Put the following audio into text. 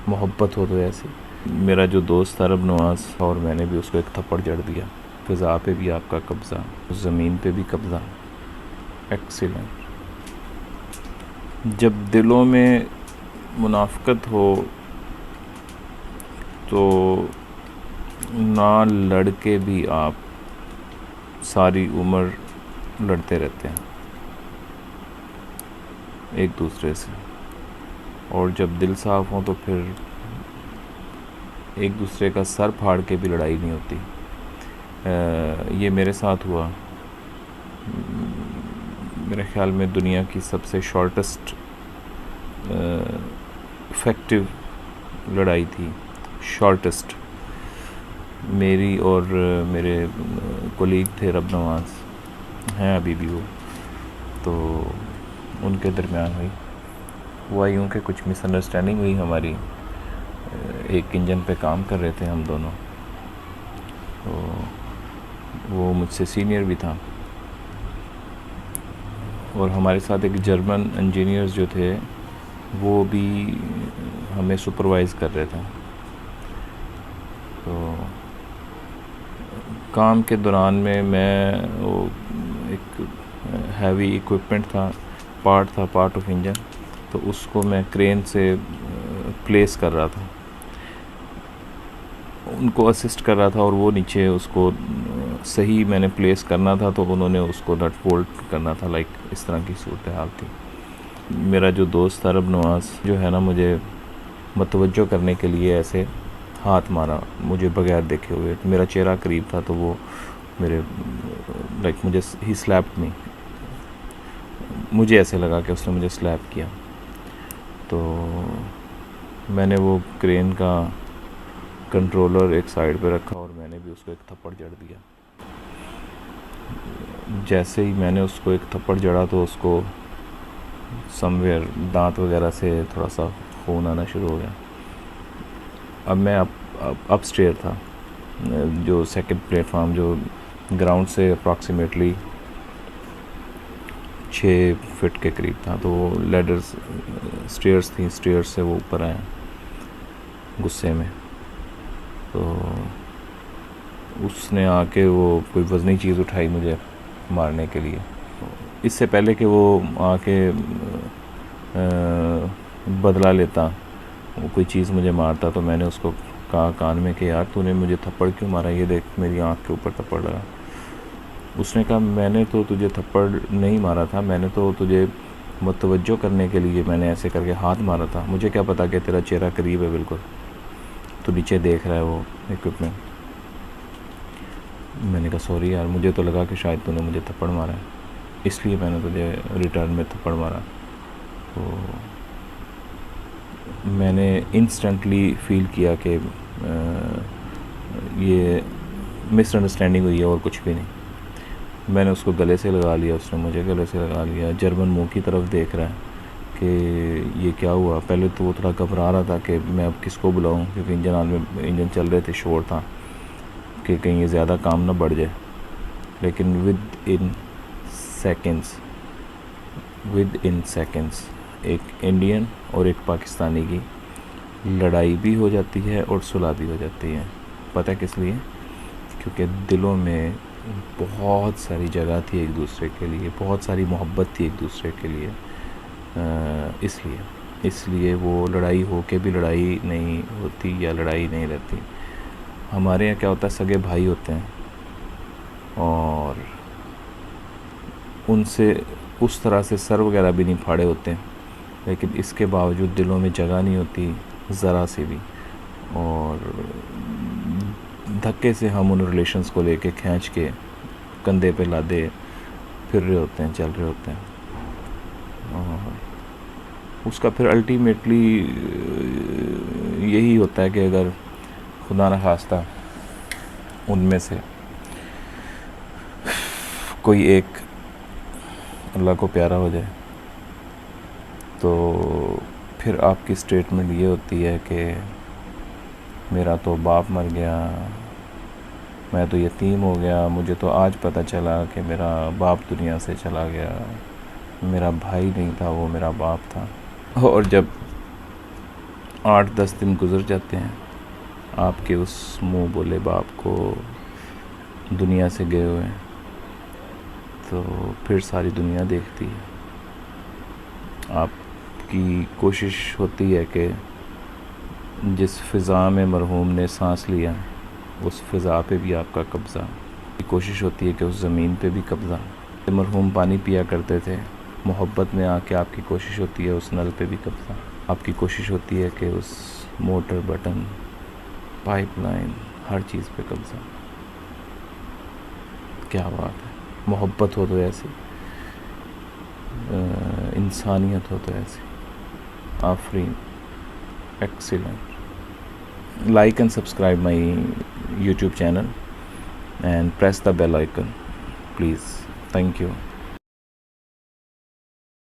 मोहब्बत हो तो ऐसी। मेरा जो दोस्त था रब नवाज, और मैंने भी उसको एक थप्पड़ जड़ दिया। फ़िज़ा पे भी आपका कब्ज़ा, ज़मीन पे भी कब्ज़ा। एक्सीलेंट। जब दिलों में मुनाफ़क़त हो तो ना लड़के भी आप सारी उम्र लड़ते रहते हैं एक दूसरे से, और जब दिल साफ़ हो तो फिर एक दूसरे का सर फाड़ के भी लड़ाई नहीं होती। ये मेरे साथ हुआ। मेरे ख़्याल में दुनिया की सबसे शॉर्टेस्ट इफ़ेक्टिव लड़ाई थी, शॉर्टेस्ट, मेरी और मेरे कोलीग थे रब नवाज, हैं अभी भी वो, तो उनके दरमियान हुई। हुआ यूँ कि कुछ मिसअंडरस्टैंडिंग हुई हमारी। एक इंजन पे काम कर रहे थे हम दोनों, तो वो मुझसे सीनियर भी था, और हमारे साथ एक जर्मन इंजीनियर्स जो थे वो भी हमें सुपरवाइज़ कर रहे थे। तो काम के दौरान में मैं वो एक हैवी इक्विपमेंट था, पार्ट ऑफ इंजन, तो उसको मैं क्रेन से प्लेस कर रहा था, उनको असिस्ट कर रहा था, और वो नीचे उसको सही मैंने प्लेस करना था, तो उन्होंने उसको नट बोल्ट करना था। लाइक इस तरह की सूरत हाल थी। मेरा जो दोस्त था रब नवाज जो है ना, मुझे मतवज्जो करने के लिए ऐसे हाथ मारा मुझे बगैर देखे हुए। मेरा चेहरा करीब था, तो वो मेरे लाइक मुझे ही स्लैप्ड मी, मुझे ऐसे लगा कि उसने मुझे स्लैप किया। तो मैंने वो क्रेन का कंट्रोलर एक साइड पे रखा और मैंने भी उसको एक थप्पड़ जड़ दिया। जैसे ही मैंने उसको एक थप्पड़ जड़ा तो उसको समवेयर दांत वगैरह से थोड़ा सा खून आना शुरू हो गया। अब मैं अपस्टेयर था, जो सेकंड प्लेटफार्म जो ग्राउंड से अप्रॉक्सीमेटली 6 फीट के करीब था, तो वो लेडर्स स्टेयर्स थी, स्टेयर्स से वो ऊपर आया गुस्से में। तो उसने आके वो कोई वज़नी चीज़ उठाई मुझे मारने के लिए। इससे पहले कि वो आके बदला लेता, वो कोई चीज़ मुझे मारता, तो मैंने उसको कहा कान में कि यार तूने मुझे थप्पड़ क्यों मारा, ये देख मेरी आँख के ऊपर थप्पड़ लगा। उसने कहा मैंने तो तुझे थप्पड़ नहीं मारा था, मैंने तो तुझे मुतवज्जो करने के लिए मैंने ऐसे करके हाथ मारा था, मुझे क्या पता कि तेरा चेहरा करीब है बिल्कुल, तो नीचे देख रहा है वो इक्विपमेंट। मैंने कहा सॉरी यार, मुझे तो लगा कि शायद तूने मुझे थप्पड़ मारा है, इसलिए मैंने तुझे रिटर्न में थप्पड़ मारा। तो मैंने इंस्टेंटली फ़ील किया कि ये मिसअंडरस्टैंडिंग हुई है और कुछ भी नहीं। मैंने उसको गले से लगा लिया, उसने मुझे गले से लगा लिया। जर्मन मुंह की तरफ देख रहा है कि ये क्या हुआ। पहले तो वो थोड़ा घबरा रहा था कि मैं अब किसको बुलाऊं, क्योंकि इंजन चल रहे थे, शोर था कि कहीं ये ज़्यादा काम ना बढ़ जाए। लेकिन विद इन सेकेंड्स एक इंडियन और एक पाकिस्तानी की लड़ाई भी हो जाती है और सुलह भी हो जाती है। पता किस लिए? क्योंकि दिलों में बहुत सारी जगह थी एक दूसरे के लिए, बहुत सारी मोहब्बत थी एक दूसरे के लिए। इसलिए वो लड़ाई हो के भी लड़ाई नहीं होती या लड़ाई नहीं रहती। हमारे यहाँ क्या होता है, सगे भाई होते हैं और उनसे उस तरह से सर वगैरह भी नहीं फाड़े होते हैं, लेकिन इसके बावजूद दिलों में जगह नहीं होती ज़रा सी भी, और धक्के से हम उन रिलेशंस को लेके खींच के कंधे पे लादे फिर रहे होते हैं, चल रहे होते हैं। और उसका फिर अल्टीमेटली यही होता है कि अगर खुदा न खास्ता उनमें से कोई एक अल्लाह को प्यारा हो जाए, तो फिर आपकी स्टेटमेंट ये होती है कि मेरा तो बाप मर गया, मैं तो यतीम हो गया, मुझे तो आज पता चला कि मेरा बाप दुनिया से चला गया, मेरा भाई नहीं था वो मेरा बाप था। और जब 8-10 दिन गुजर जाते हैं आपके उस मुंह बोले बाप को दुनिया से गए हुए, तो फिर सारी दुनिया देखती है। आपकी कोशिश होती है कि जिस फ़िज़ा में मरहूम ने सांस लिया उस फ़िज़ा पे भी आपका कब्ज़ा, कोशिश होती है कि उस ज़मीन पे भी कब्ज़ा। मरहूम पानी पिया करते थे, मोहब्बत में आके आपकी कोशिश होती है उस नल पे भी कब्ज़ा। आपकी कोशिश होती है कि उस मोटर, बटन, पाइपलाइन, हर चीज़ पे कब्ज़ा। क्या बात है, मोहब्बत हो तो ऐसी, इंसानियत हो तो ऐसी। Afreen, excellent. Like and subscribe my YouTube channel and press the bell icon, please. Thank you.